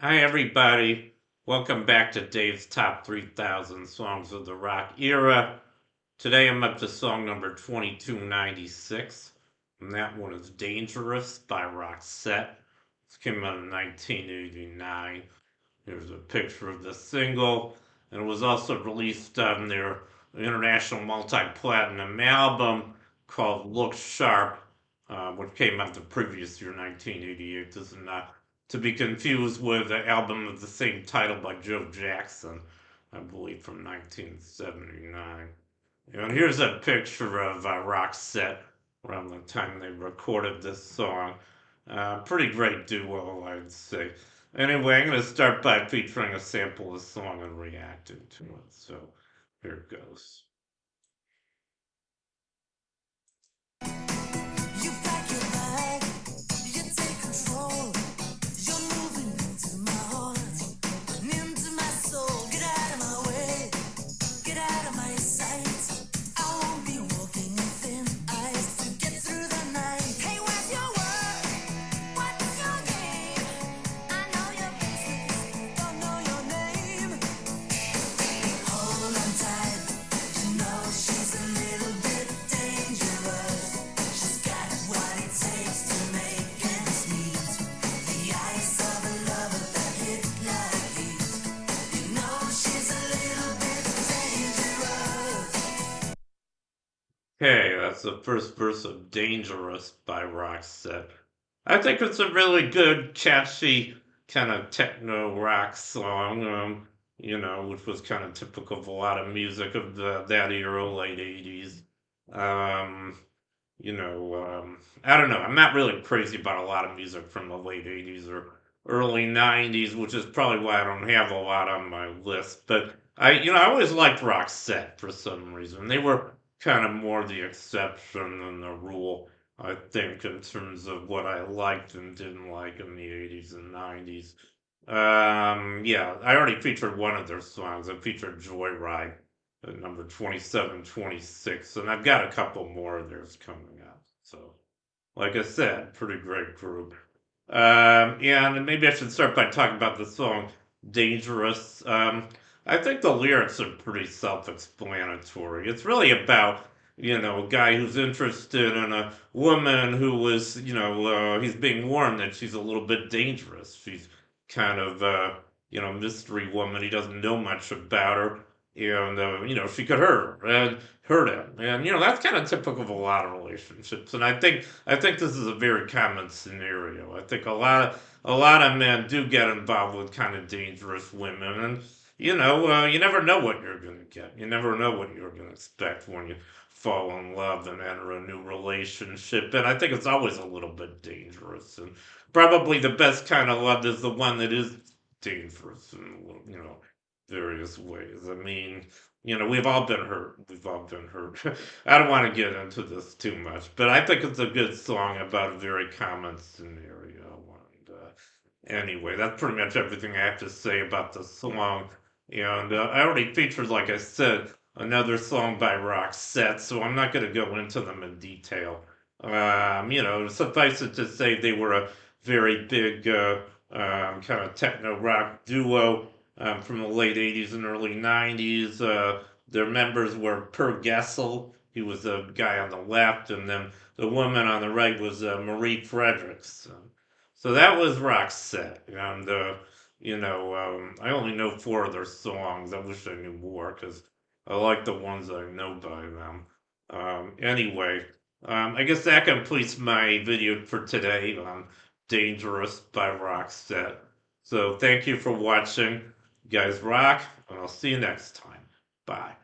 Hi, everybody. Welcome back to Dave's Top 3000 Songs of the Rock Era. Today I'm up to song number 2296, and that one is Dangerous by Roxette. This came out in 1989. Here's a picture of the single, and it was also released on their international multi-platinum album called Look Sharp, which came out the previous year, 1988. This is not to be confused with the album of the same title by Joe Jackson, I believe from 1979. And here's a picture of Roxette around the time they recorded this song. Pretty great duo, I'd say. Anyway, I'm going to start by featuring a sample of the song and reacting to it. So here it goes. You pack your bag, you take control. You're moving into my heart and into my soul. Get out of my way, get out of my sight. I won't be walking on thin ice to get through the night. Hey, what's your word? What's your game? I know your business, don't know your name. Hold on tight, you know she's a little bit dangerous. She's got what it takes to make ends meet. The eyes of a lover that hit like heat. You know she's a little bit dangerous. Okay, that's the first verse of Dangerous by Roxette. I think it's a really good, catchy, kind of techno rock song, which was kind of typical of a lot of music of that era, late 80s. Um, I don't know. I'm not really crazy about a lot of music from the late 80s or early 90s, which is probably why I don't have a lot on my list. But I always liked Roxette for some reason. They were kind of more the exception than the rule, I think, in terms of what I liked and didn't like in the 80s and 90s. Yeah, I already featured one of their songs. I featured Joyride at number 27, 26, and I've got a couple more of theirs coming up. So, like I said, pretty great group. Yeah, and maybe I should start by talking about the song Dangerous. I think the lyrics are pretty self explanatory. It's really about, a guy who's interested in a woman who was, he's being warned that she's a little bit dangerous. She's kind of, mystery woman. He doesn't know much about her. And, she could hurt her and hurt him. And, that's kind of typical of a lot of relationships. And I think this is a very common scenario. I think a lot of men do get involved with kind of dangerous women, and you never know what you're going to get. You never know what you're going to expect when you fall in love and enter a new relationship. And I think it's always a little bit dangerous. And probably the best kind of love is the one that is dangerous in various ways. I mean, we've all been hurt. We've all been hurt. I don't want to get into this too much, but I think it's a good song about a very common scenario. And anyway, that's pretty much everything I have to say about the song. And I already featured, like I said, another song by Roxette, so I'm not going to go into them in detail. Suffice it to say, they were a very big kind of techno rock duo from the late 80s and early 90s. Their members were Per Gessel, he was the guy on the left, and then the woman on the right was Marie Fredericks. So that was Roxette, and I only know four of their songs. I wish I knew more because I like the ones I know by them. Anyway, I guess that completes my video for today on Dangerous by Roxette. So thank you for watching. You guys rock, and I'll see you next time. Bye.